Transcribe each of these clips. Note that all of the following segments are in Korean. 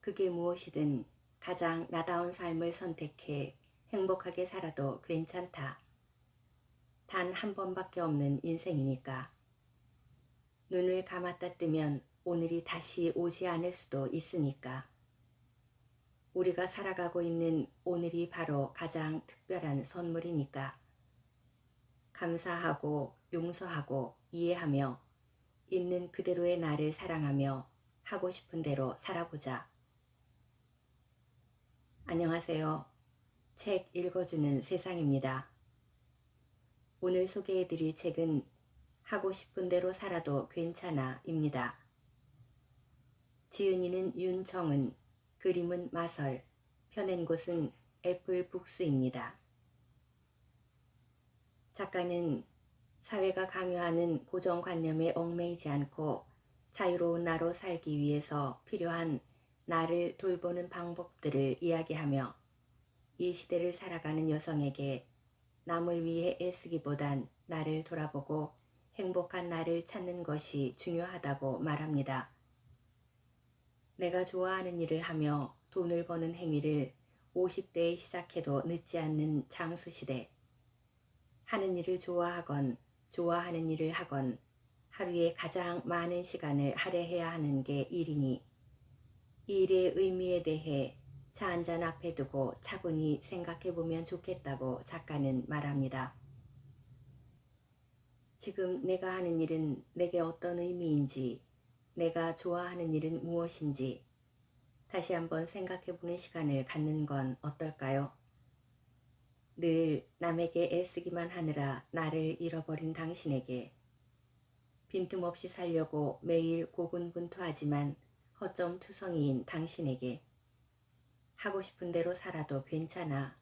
그게 무엇이든 가장 나다운 삶을 선택해 행복하게 살아도 괜찮다. 단 한 번밖에 없는 인생이니까. 눈을 감았다 뜨면 오늘이 다시 오지 않을 수도 있으니까. 우리가 살아가고 있는 오늘이 바로 가장 특별한 선물이니까. 감사하고 용서하고 이해하며 있는 그대로의 나를 사랑하며 하고 싶은 대로 살아보자. 안녕하세요. 책 읽어주는 세상입니다. 오늘 소개해드릴 책은 하고 싶은 대로 살아도 괜찮아 입니다. 지은이는 윤정은, 그림은 마설, 펴낸 곳은 애플북스입니다. 작가는 사회가 강요하는 고정관념에 얽매이지 않고 자유로운 나로 살기 위해서 필요한 나를 돌보는 방법들을 이야기하며 이 시대를 살아가는 여성에게 남을 위해 애쓰기보단 나를 돌아보고 행복한 나를 찾는 것이 중요하다고 말합니다. 내가 좋아하는 일을 하며 돈을 버는 행위를 50대에 시작해도 늦지 않는 장수시대. 하는 일을 좋아하건 좋아하는 일을 하건 하루에 가장 많은 시간을 할애해야 하는 게 일이니 이 일의 의미에 대해 차 한잔 앞에 두고 차분히 생각해보면 좋겠다고 작가는 말합니다. 지금 내가 하는 일은 내게 어떤 의미인지, 내가 좋아하는 일은 무엇인지 다시 한번 생각해보는 시간을 갖는 건 어떨까요? 늘 남에게 애쓰기만 하느라 나를 잃어버린 당신에게, 빈틈없이 살려고 매일 고군분투하지만 허점투성이인 당신에게, 하고 싶은 대로 살아도 괜찮아,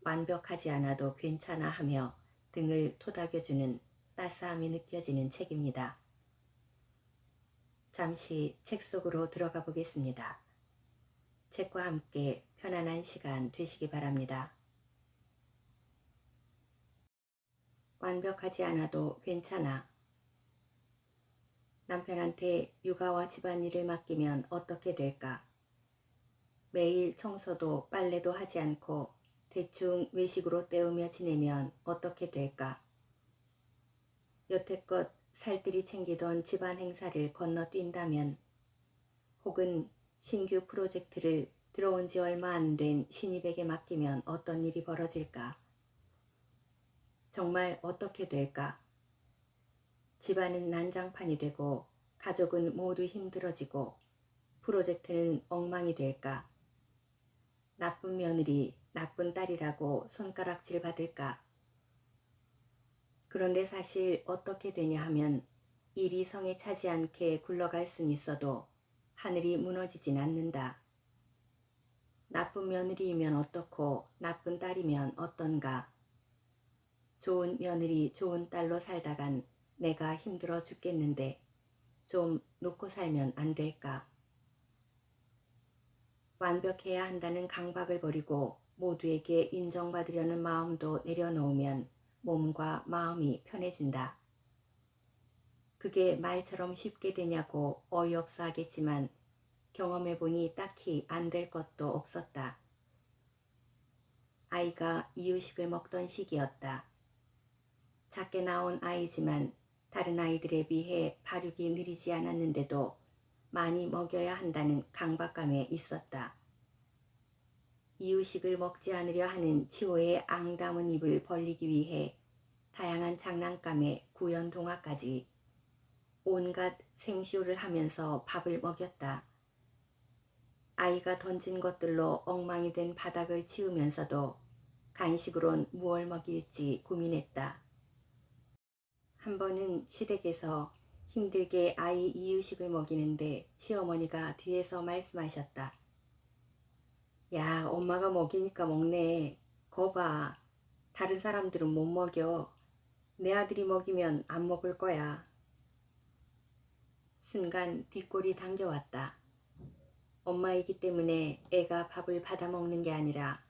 완벽하지 않아도 괜찮아 하며 등을 토닥여주는 따스함이 느껴지는 책입니다. 잠시 책 속으로 들어가 보겠습니다. 책과 함께 편안한 시간 되시기 바랍니다. 완벽하지 않아도 괜찮아. 남편한테 육아와 집안일을 맡기면 어떻게 될까? 매일 청소도 빨래도 하지 않고 대충 외식으로 때우며 지내면 어떻게 될까? 여태껏 살뜰히 챙기던 집안 행사를 건너뛴다면, 혹은 신규 프로젝트를 들어온 지 얼마 안 된 신입에게 맡기면 어떤 일이 벌어질까? 정말 어떻게 될까? 집안은 난장판이 되고 가족은 모두 힘들어지고 프로젝트는 엉망이 될까? 나쁜 며느리, 나쁜 딸이라고 손가락질 받을까? 그런데 사실 어떻게 되냐 하면 일이 성에 차지 않게 굴러갈 순 있어도 하늘이 무너지진 않는다. 나쁜 며느리이면 어떻고 나쁜 딸이면 어떤가? 좋은 며느리, 좋은 딸로 살다간 내가 힘들어 죽겠는데 좀 놓고 살면 안 될까? 완벽해야 한다는 강박을 버리고 모두에게 인정받으려는 마음도 내려놓으면 몸과 마음이 편해진다. 그게 말처럼 쉽게 되냐고 어이없어 하겠지만 경험해보니 딱히 안 될 것도 없었다. 아이가 이유식을 먹던 시기였다. 작게 나온 아이지만 다른 아이들에 비해 발육이 느리지 않았는데도 많이 먹여야 한다는 강박감에 있었다. 이유식을 먹지 않으려 하는 치호의 앙담은 입을 벌리기 위해 다양한 장난감에 구연동화까지 온갖 생쇼를 하면서 밥을 먹였다. 아이가 던진 것들로 엉망이 된 바닥을 치우면서도 간식으론 무얼 먹일지 고민했다. 한 번은 시댁에서 힘들게 아이 이유식을 먹이는데 시어머니가 뒤에서 말씀하셨다. 야, 엄마가 먹이니까 먹네. 거 봐. 다른 사람들은 못 먹여. 내 아들이 먹이면 안 먹을 거야. 순간 뒷골이 당겨왔다. 엄마이기 때문에 애가 밥을 받아 먹는 게 아니라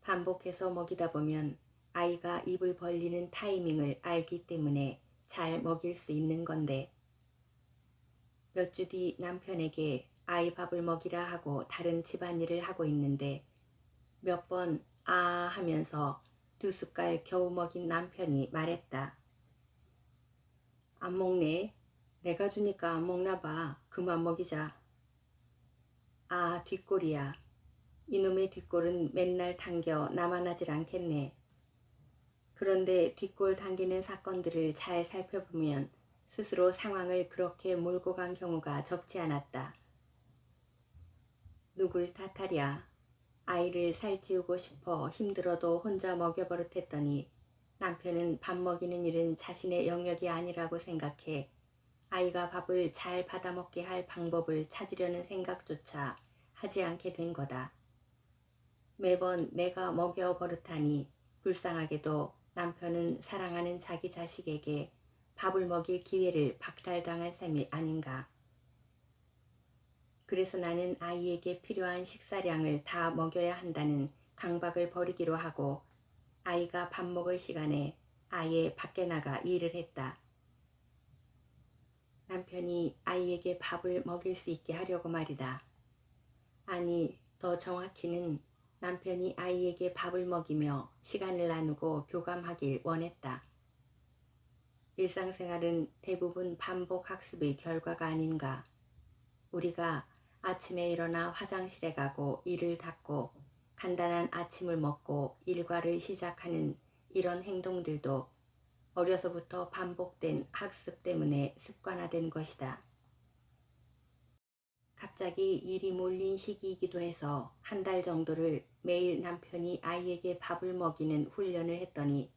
반복해서 먹이다 보면 아이가 입을 벌리는 타이밍을 알기 때문에 잘 먹일 수 있는 건데. 몇 주 뒤 남편에게 아이 밥을 먹이라 하고 다른 집안일을 하고 있는데 몇 번 아 하면서 2숟갈 겨우 먹인 남편이 말했다. 안 먹네. 내가 주니까 안 먹나 봐. 그만 먹이자. 아, 뒷골이야. 이놈의 뒷골은 맨날 당겨 나만 하질 않겠네. 그런데 뒷골 당기는 사건들을 잘 살펴보면 스스로 상황을 그렇게 몰고 간 경우가 적지 않았다. 누굴 탓하랴. 아이를 살찌우고 싶어 힘들어도 혼자 먹여버릇했더니 남편은 밥 먹이는 일은 자신의 영역이 아니라고 생각해 아이가 밥을 잘 받아먹게 할 방법을 찾으려는 생각조차 하지 않게 된 거다. 매번 내가 먹여버릇하니 불쌍하게도 남편은 사랑하는 자기 자식에게 밥을 먹일 기회를 박탈당한 셈이 아닌가. 그래서 나는 아이에게 필요한 식사량을 다 먹여야 한다는 강박을 버리기로 하고 아이가 밥 먹을 시간에 아예 밖에 나가 일을 했다. 남편이 아이에게 밥을 먹일 수 있게 하려고 말이다. 아니, 더 정확히는 남편이 아이에게 밥을 먹이며 시간을 나누고 교감하길 원했다. 일상생활은 대부분 반복 학습의 결과가 아닌가. 우리가 아침에 일어나 화장실에 가고 이를 닦고 간단한 아침을 먹고 일과를 시작하는 이런 행동들도 어려서부터 반복된 학습 때문에 습관화된 것이다. 갑자기 일이 몰린 시기이기도 해서 한 달 정도를 매일 남편이 아이에게 밥을 먹이는 훈련을 했더니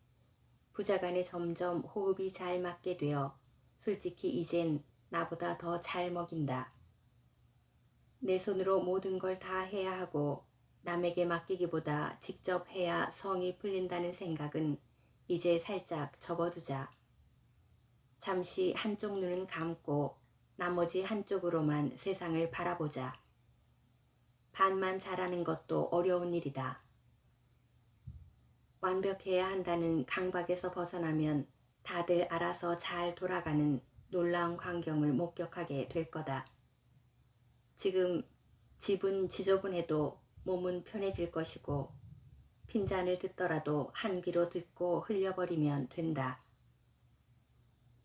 부자간에 점점 호흡이 잘 맞게 되어 솔직히 이젠 나보다 더 잘 먹인다. 내 손으로 모든 걸 다 해야 하고 남에게 맡기기보다 직접 해야 성이 풀린다는 생각은 이제 살짝 접어두자. 잠시 한쪽 눈은 감고 나머지 한쪽으로만 세상을 바라보자. 반만 잘하는 것도 어려운 일이다. 완벽해야 한다는 강박에서 벗어나면 다들 알아서 잘 돌아가는 놀라운 광경을 목격하게 될 거다. 지금 집은 지저분해도 몸은 편해질 것이고 핀잔을 듣더라도 한 귀로 듣고 흘려버리면 된다.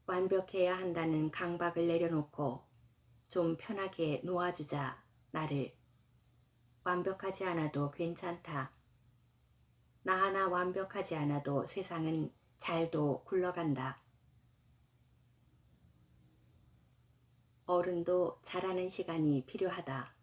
완벽해야 한다는 강박을 내려놓고 좀 편하게 놓아주자, 나를. 완벽하지 않아도 괜찮다. 나 하나 완벽하지 않아도 세상은 잘도 굴러간다. 어른도 자라는 시간이 필요하다.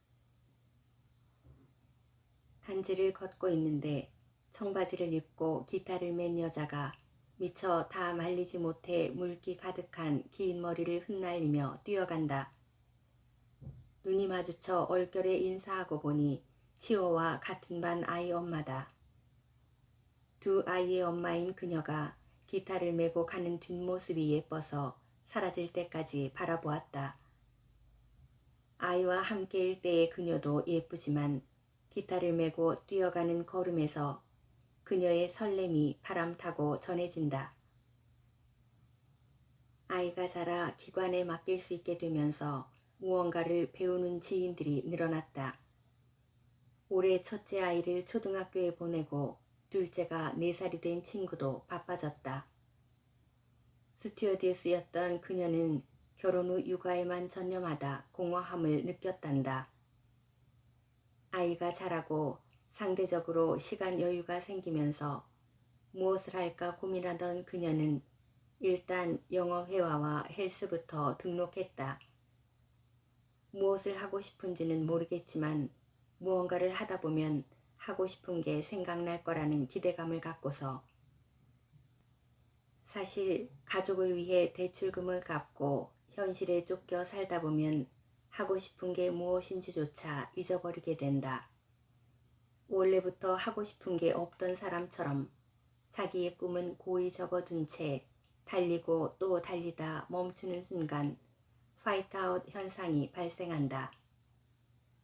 단지를 걷고 있는데 청바지를 입고 기타를 맨 여자가 미처 다 말리지 못해 물기 가득한 긴 머리를 흩날리며 뛰어간다. 눈이 마주쳐 얼결에 인사하고 보니 치호와 같은 반 아이 엄마다. 두 아이의 엄마인 그녀가 기타를 메고 가는 뒷모습이 예뻐서 사라질 때까지 바라보았다. 아이와 함께일 때의 그녀도 예쁘지만 기타를 메고 뛰어가는 걸음에서 그녀의 설렘이 바람타고 전해진다. 아이가 자라 기관에 맡길 수 있게 되면서 무언가를 배우는 지인들이 늘어났다. 올해 첫째 아이를 초등학교에 보내고 둘째가 4살이 된 친구도 바빠졌다. 스튜어디스였던 그녀는 결혼 후 육아에만 전념하다 공허함을 느꼈단다. 아이가 자라고 상대적으로 시간 여유가 생기면서 무엇을 할까 고민하던 그녀는 일단 영어 회화와 헬스부터 등록했다. 무엇을 하고 싶은지는 모르겠지만 무언가를 하다 보면 하고 싶은 게 생각날 거라는 기대감을 갖고서 사실 가족을 위해 대출금을 갚고 현실에 쫓겨 살다 보면 하고 싶은 게 무엇인지조차 잊어버리게 된다. 원래부터 하고 싶은 게 없던 사람처럼 자기의 꿈은 고이 접어둔 채 달리고 또 달리다 멈추는 순간 화이트아웃 현상이 발생한다.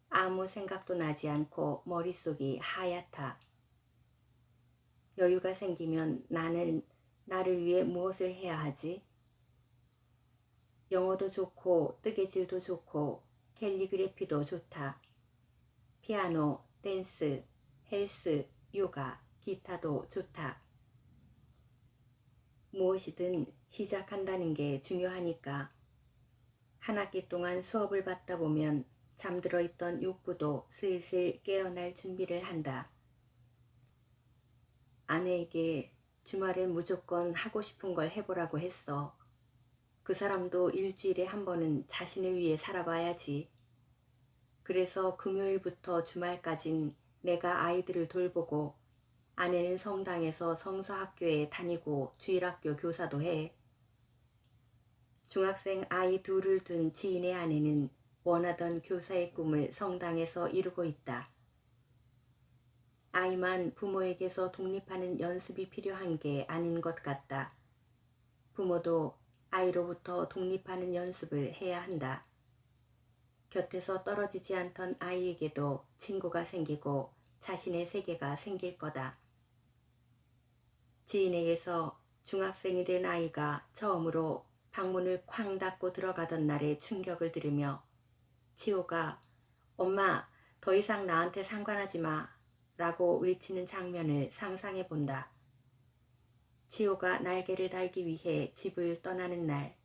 아무 생각도 나지 않고 머릿속이 하얗다. 여유가 생기면 나는 나를 위해 무엇을 해야 하지? 영어도 좋고 뜨개질도 좋고 캘리그래피도 좋다. 피아노, 댄스, 헬스, 요가, 기타도 좋다. 무엇이든 시작한다는 게 중요하니까. 한 학기 동안 수업을 받다 보면 잠들어 있던 욕구도 슬슬 깨어날 준비를 한다. 아내에게 주말에 무조건 하고 싶은 걸 해보라고 했어. 그 사람도 일주일에 한 번은 자신을 위해 살아봐야지. 그래서 금요일부터 주말까진 내가 아이들을 돌보고 아내는 성당에서 성서학교에 다니고 주일학교 교사도 해. 중학생 아이 둘을 둔 지인의 아내는 원하던 교사의 꿈을 성당에서 이루고 있다. 아이만 부모에게서 독립하는 연습이 필요한 게 아닌 것 같다. 부모도 아이로부터 독립하는 연습을 해야 한다. 곁에서 떨어지지 않던 아이에게도 친구가 생기고 자신의 세계가 생길 거다. 지인에게서 중학생이 된 아이가 처음으로 방문을 쾅 닫고 들어가던 날의 충격을 들으며 치호가 "엄마, 더 이상 나한테 상관하지 마" 라고 외치는 장면을 상상해 본다. 치호가 날개를 달기 위해 집을 떠나는 날,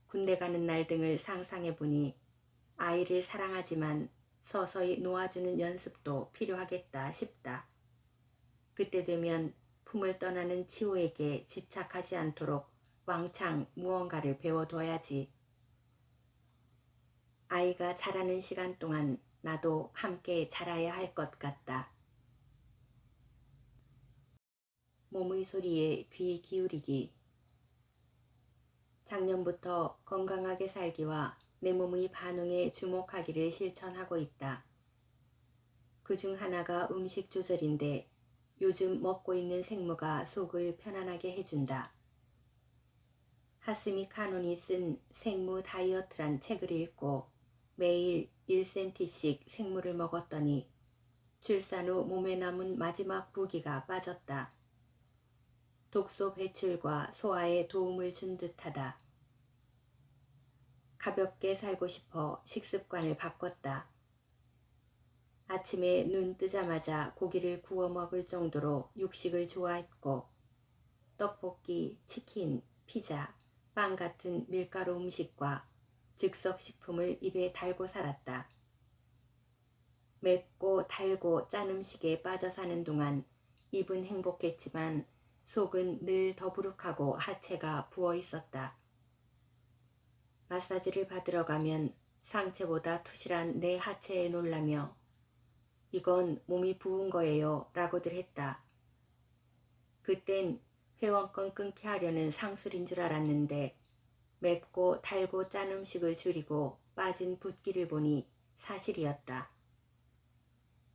군대 가는 날 등을 상상해 보니 아이를 사랑하지만 서서히 놓아주는 연습도 필요하겠다 싶다. 그때 되면 품을 떠나는 치호에게 집착하지 않도록 왕창 무언가를 배워둬야지. 아이가 자라는 시간 동안 나도 함께 자라야 할 것 같다. 몸의 소리에 귀 기울이기. 작년부터 건강하게 살기와 내 몸의 반응에 주목하기를 실천하고 있다. 그중 하나가 음식 조절인데 요즘 먹고 있는 생무가 속을 편안하게 해준다. 하스미 카논이 쓴 생무 다이어트란 책을 읽고 매일 1cm씩 생무를 먹었더니 출산 후 몸에 남은 마지막 부기가 빠졌다. 독소 배출과 소화에 도움을 준 듯하다. 가볍게 살고 싶어 식습관을 바꿨다. 아침에 눈 뜨자마자 고기를 구워 먹을 정도로 육식을 좋아했고 떡볶이, 치킨, 피자, 빵 같은 밀가루 음식과 즉석식품을 입에 달고 살았다. 맵고 달고 짠 음식에 빠져 사는 동안 입은 행복했지만 속은 늘 더부룩하고 하체가 부어 있었다. 마사지를 받으러 가면 상체보다 투실한 내 하체에 놀라며 "이건 몸이 부은 거예요" 라고들 했다. 그땐 회원권 끊게 하려는 상술인 줄 알았는데 맵고 달고 짠 음식을 줄이고 빠진 붓기를 보니 사실이었다.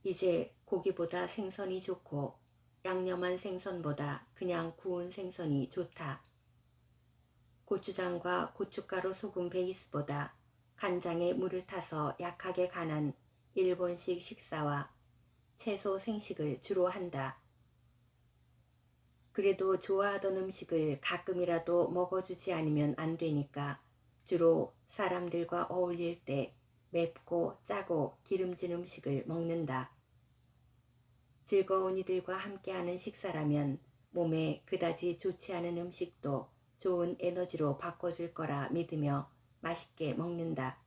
이제 고기보다 생선이 좋고 양념한 생선보다 그냥 구운 생선이 좋다. 고추장과 고춧가루 소금 베이스보다 간장에 물을 타서 약하게 간한 일본식 식사와 채소 생식을 주로 한다. 그래도 좋아하던 음식을 가끔이라도 먹어주지 않으면 안 되니까 주로 사람들과 어울릴 때 맵고 짜고 기름진 음식을 먹는다. 즐거운 이들과 함께하는 식사라면 몸에 그다지 좋지 않은 음식도 좋은 에너지로 바꿔줄 거라 믿으며 맛있게 먹는다.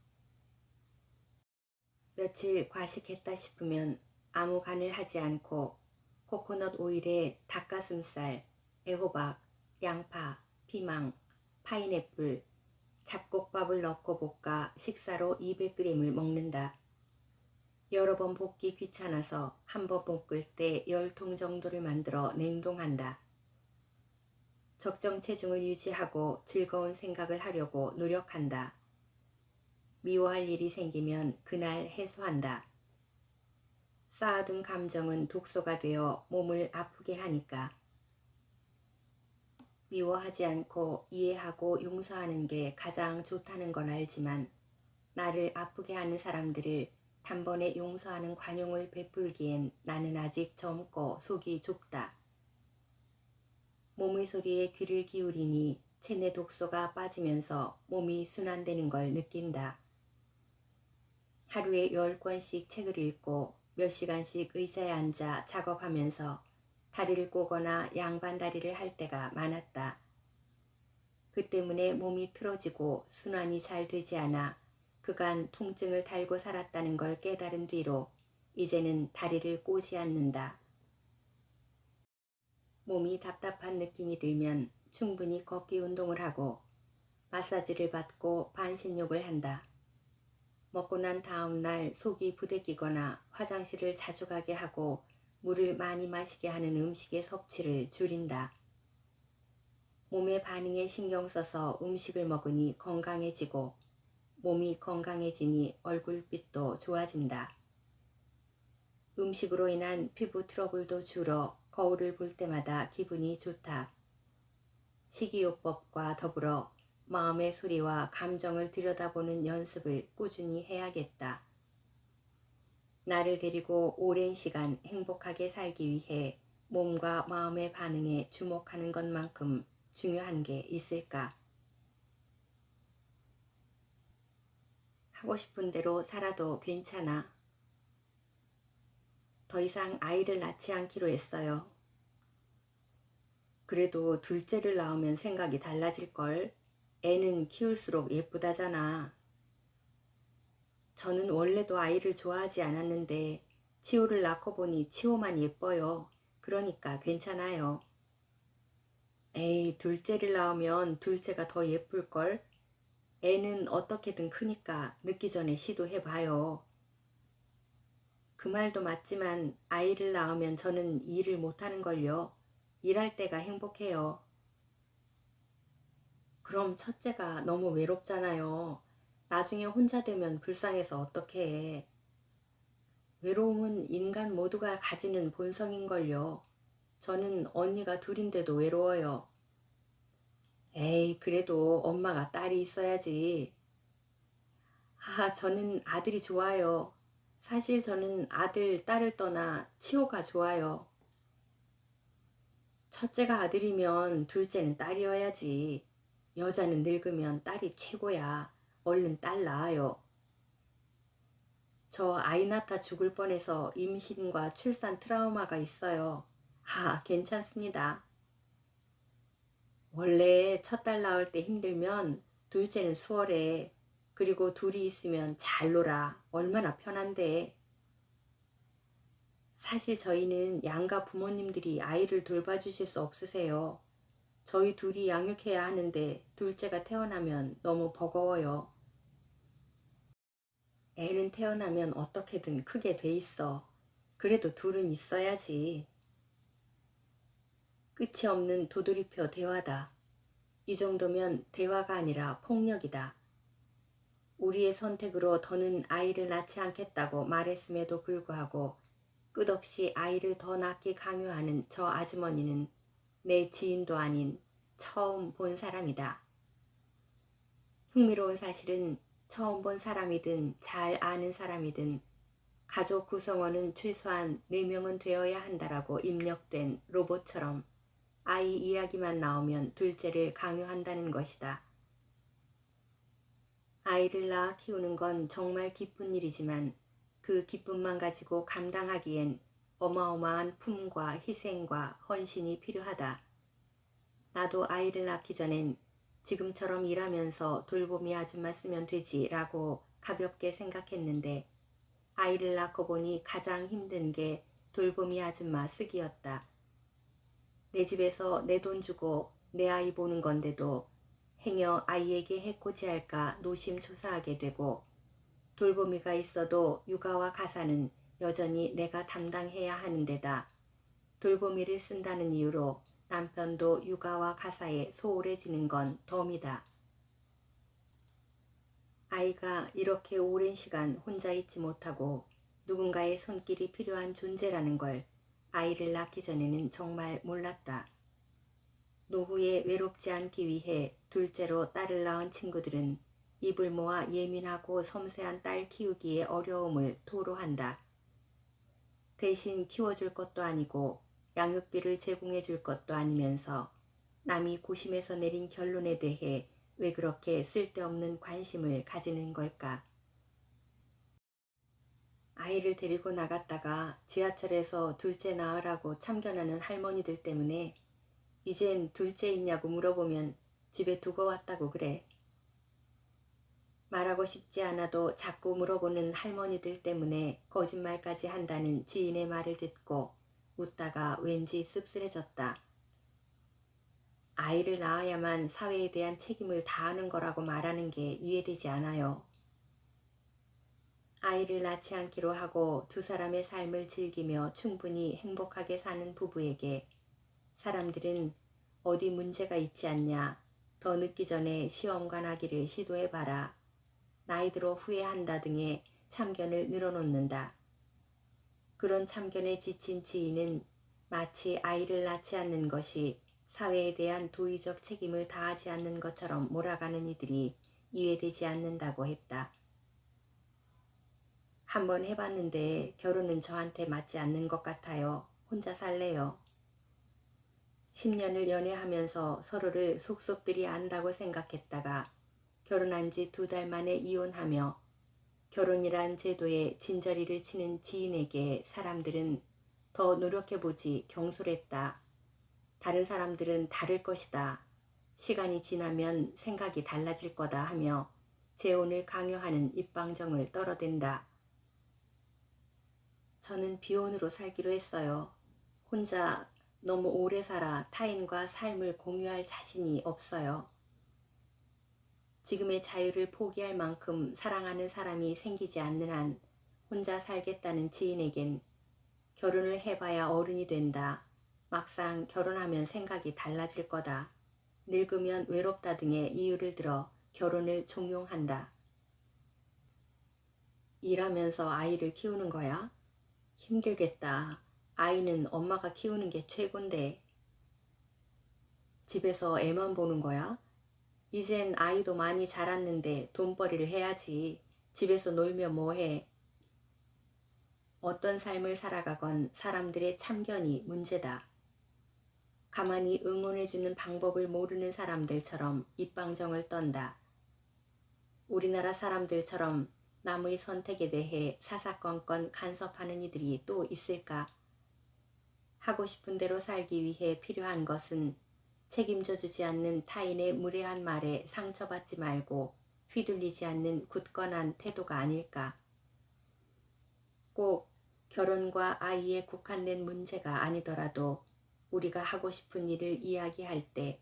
며칠 과식했다 싶으면 아무 간을 하지 않고 코코넛 오일에 닭가슴살, 애호박, 양파, 피망, 파인애플, 잡곡밥을 넣고 볶아 식사로 200g을 먹는다. 여러 번 볶기 귀찮아서 한 번 볶을 때 10통 정도를 만들어 냉동한다. 적정 체중을 유지하고 즐거운 생각을 하려고 노력한다. 미워할 일이 생기면 그날 해소한다. 쌓아둔 감정은 독소가 되어 몸을 아프게 하니까. 미워하지 않고 이해하고 용서하는 게 가장 좋다는 건 알지만 나를 아프게 하는 사람들을 단번에 용서하는 관용을 베풀기엔 나는 아직 젊고 속이 좁다. 몸의 소리에 귀를 기울이니 체내 독소가 빠지면서 몸이 순환되는 걸 느낀다. 하루에 10권씩 책을 읽고 몇 시간씩 의자에 앉아 작업하면서 다리를 꼬거나 양반 다리를 할 때가 많았다. 그 때문에 몸이 틀어지고 순환이 잘 되지 않아 그간 통증을 달고 살았다는 걸 깨달은 뒤로 이제는 다리를 꼬지 않는다. 몸이 답답한 느낌이 들면 충분히 걷기 운동을 하고 마사지를 받고 반신욕을 한다. 먹고 난 다음 날 속이 부대끼거나 화장실을 자주 가게 하고 물을 많이 마시게 하는 음식의 섭취를 줄인다. 몸의 반응에 신경 써서 음식을 먹으니 건강해지고 몸이 건강해지니 얼굴빛도 좋아진다. 음식으로 인한 피부 트러블도 줄어 거울을 볼 때마다 기분이 좋다. 식이요법과 더불어 마음의 소리와 감정을 들여다보는 연습을 꾸준히 해야겠다. 나를 데리고 오랜 시간 행복하게 살기 위해 몸과 마음의 반응에 주목하는 것만큼 중요한 게 있을까? 하고 싶은 대로 살아도 괜찮아. 더 이상 아이를 낳지 않기로 했어요. 그래도 둘째를 낳으면 생각이 달라질걸. 애는 키울수록 예쁘다잖아. 저는 원래도 아이를 좋아하지 않았는데 치호를 낳고 보니 치호만 예뻐요. 그러니까 괜찮아요. 에이, 둘째를 낳으면 둘째가 더 예쁠걸. 애는 어떻게든 크니까 늦기 전에 시도해봐요. 그 말도 맞지만 아이를 낳으면 저는 일을 못하는걸요. 일할 때가 행복해요. 그럼 첫째가 너무 외롭잖아요. 나중에 혼자 되면 불쌍해서 어떡해 해. 외로움은 인간 모두가 가지는 본성인걸요. 저는 언니가 둘인데도 외로워요. 에이, 그래도 엄마가 딸이 있어야지. 저는 아들이 좋아요. 사실 저는 아들, 딸을 떠나 치호가 좋아요. 첫째가 아들이면 둘째는 딸이어야지. 여자는 늙으면 딸이 최고야. 얼른 딸 낳아요. 저 아이 낳다 죽을 뻔해서 임신과 출산 트라우마가 있어요. 괜찮습니다. 원래 첫 딸 낳을 때 힘들면 둘째는 수월해. 그리고 둘이 있으면 잘 놀아. 얼마나 편한데. 사실 저희는 양가 부모님들이 아이를 돌봐주실 수 없으세요. 저희 둘이 양육해야 하는데 둘째가 태어나면 너무 버거워요. 애는 태어나면 어떻게든 크게 돼 있어. 그래도 둘은 있어야지. 끝이 없는 도돌이표 대화다. 이 정도면 대화가 아니라 폭력이다. 우리의 선택으로 더는 아이를 낳지 않겠다고 말했음에도 불구하고 끝없이 아이를 더 낳기 강요하는 저 아주머니는 내 지인도 아닌 처음 본 사람이다. 흥미로운 사실은 처음 본 사람이든 잘 아는 사람이든 가족 구성원은 최소한 4명은 되어야 한다라고 입력된 로봇처럼 아이 이야기만 나오면 둘째를 강요한다는 것이다. 아이를 낳아 키우는 건 정말 기쁜 일이지만 그 기쁨만 가지고 감당하기엔 어마어마한 품과 희생과 헌신이 필요하다. 나도 아이를 낳기 전엔 지금처럼 일하면서 돌보미 아줌마 쓰면 되지라고 가볍게 생각했는데 아이를 낳고 보니 가장 힘든 게 돌보미 아줌마 쓰기였다. 내 집에서 내 돈 주고 내 아이 보는 건데도 행여 아이에게 해코지 할까 노심초사하게 되고 돌보미가 있어도 육아와 가사는 여전히 내가 담당해야 하는 데다 돌보미를 쓴다는 이유로 남편도 육아와 가사에 소홀해지는 건 덤이다. 아이가 이렇게 오랜 시간 혼자 있지 못하고 누군가의 손길이 필요한 존재라는 걸 아이를 낳기 전에는 정말 몰랐다. 노후에 외롭지 않기 위해 둘째로 딸을 낳은 친구들은 입을 모아 예민하고 섬세한 딸 키우기의 어려움을 토로한다. 대신 키워줄 것도 아니고 양육비를 제공해 줄 것도 아니면서 남이 고심해서 내린 결론에 대해 왜 그렇게 쓸데없는 관심을 가지는 걸까? 아이를 데리고 나갔다가 지하철에서 둘째 낳으라고 참견하는 할머니들 때문에 이젠 둘째 있냐고 물어보면 집에 두고 왔다고 그래. 말하고 싶지 않아도 자꾸 물어보는 할머니들 때문에 거짓말까지 한다는 지인의 말을 듣고 웃다가 왠지 씁쓸해졌다. 아이를 낳아야만 사회에 대한 책임을 다하는 거라고 말하는 게 이해되지 않아요. 아이를 낳지 않기로 하고 두 사람의 삶을 즐기며 충분히 행복하게 사는 부부에게 사람들은 어디 문제가 있지 않냐, 더 늦기 전에 시험관 하기를 시도해봐라, 나이 들어 후회한다 등의 참견을 늘어놓는다. 그런 참견에 지친 지인은 마치 아이를 낳지 않는 것이 사회에 대한 도의적 책임을 다하지 않는 것처럼 몰아가는 이들이 이해되지 않는다고 했다. 한번 해봤는데 결혼은 저한테 맞지 않는 것 같아요. 혼자 살래요. 10년을 연애하면서 서로를 속속들이 안다고 생각했다가 결혼한 지 2달 만에 이혼하며 결혼이란 제도에 진저리를 치는 지인에게 사람들은 더 노력해보지 경솔했다. 다른 사람들은 다를 것이다. 시간이 지나면 생각이 달라질 거다 하며 재혼을 강요하는 입방정을 떨어댄다. 저는 비혼으로 살기로 했어요. 혼자 너무 오래 살아 타인과 삶을 공유할 자신이 없어요. 지금의 자유를 포기할 만큼 사랑하는 사람이 생기지 않는 한 혼자 살겠다는 지인에겐 결혼을 해봐야 어른이 된다. 막상 결혼하면 생각이 달라질 거다. 늙으면 외롭다 등의 이유를 들어 결혼을 종용한다. 일하면서 아이를 키우는 거야? 힘들겠다. 아이는 엄마가 키우는 게 최곤데. 집에서 애만 보는 거야? 이젠 아이도 많이 자랐는데 돈벌이를 해야지. 집에서 놀며 뭐해. 어떤 삶을 살아가건 사람들의 참견이 문제다. 가만히 응원해주는 방법을 모르는 사람들처럼 입방정을 떤다. 우리나라 사람들처럼 남의 선택에 대해 사사건건 간섭하는 이들이 또 있을까? 하고 싶은 대로 살기 위해 필요한 것은 책임져 주지 않는 타인의 무례한 말에 상처받지 말고 휘둘리지 않는 굳건한 태도가 아닐까. 꼭 결혼과 아이에 국한된 문제가 아니더라도 우리가 하고 싶은 일을 이야기할 때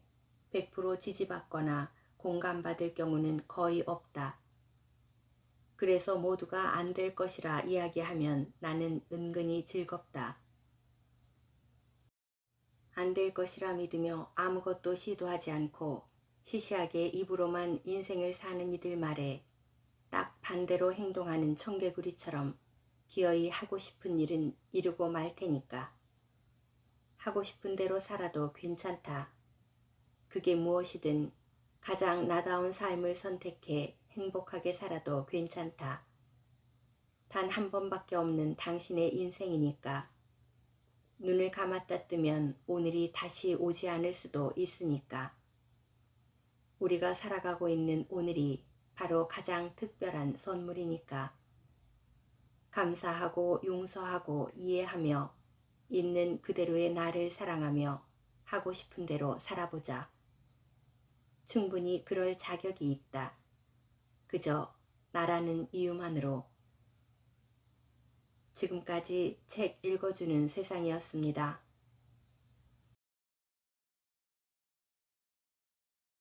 100% 지지받거나 공감받을 경우는 거의 없다. 그래서 모두가 안 될 것이라 이야기하면 나는 은근히 즐겁다. 안 될 것이라 믿으며 아무것도 시도하지 않고 시시하게 입으로만 인생을 사는 이들 말에 딱 반대로 행동하는 청개구리처럼 기어이 하고 싶은 일은 이루고 말 테니까. 하고 싶은 대로 살아도 괜찮다. 그게 무엇이든 가장 나다운 삶을 선택해 행복하게 살아도 괜찮다. 단 한 번밖에 없는 당신의 인생이니까. 눈을 감았다 뜨면 오늘이 다시 오지 않을 수도 있으니까. 우리가 살아가고 있는 오늘이 바로 가장 특별한 선물이니까. 감사하고 용서하고 이해하며 있는 그대로의 나를 사랑하며 하고 싶은 대로 살아보자. 충분히 그럴 자격이 있다. 그저 나라는 이유만으로. 지금까지 책 읽어주는 세상이었습니다.